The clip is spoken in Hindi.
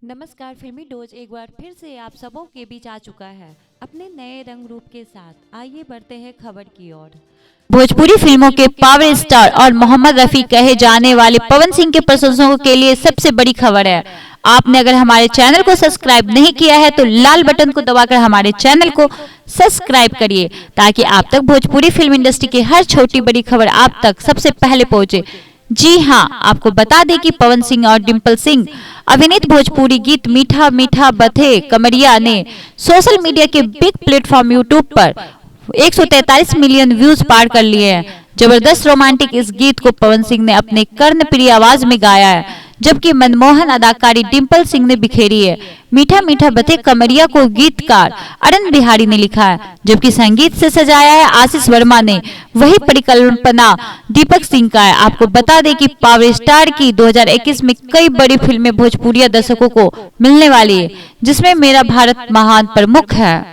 नमस्कार। फिल्मी डोज एक बार फिर से आप सबों के बीच आ चुका है अपने नए रंग रूप के साथ। आइए बढ़ते हैं खबर की ओर। भोजपुरी फिल्मों के पावर स्टार और मोहम्मद रफी कहे जाने वाले पवन सिंह के प्रशंसकों के लिए सबसे बड़ी खबर है। आपने अगर हमारे चैनल को सब्सक्राइब नहीं किया है तो लाल बटन को दबाकर हमारे चैनल को सब्सक्राइब करिए ताकि आप तक भोजपुरी फिल्म इंडस्ट्री की हर छोटी बड़ी खबर आप तक सबसे पहले पहुंचे। जी हां, आपको बता दें कि पवन सिंह और डिम्पल सिंह अभिनीत भोजपुरी गीत मीठा मीठा बथे कमरिया ने सोशल मीडिया के बिग प्लेटफॉर्म यूट्यूब पर 143 मिलियन व्यूज पार कर लिए हैं। जबरदस्त रोमांटिक इस गीत को पवन सिंह ने अपने कर्णप्रिय आवाज में गाया है, जबकि मनमोहन अदाकारी डिम्पल सिंह ने बिखेरी है। मीठा मीठा बथे कमरिया को गीतकार अरन बिहारी ने लिखा है, जबकि संगीत से सजाया है आशीष वर्मा ने। वही परिकल्पना दीपक सिंह का है। आपको बता दें कि पावर स्टार की 2021 में कई बड़ी फिल्में भोजपुरिया दर्शकों को मिलने वाली है, जिसमें मेरा भारत महान प्रमुख है।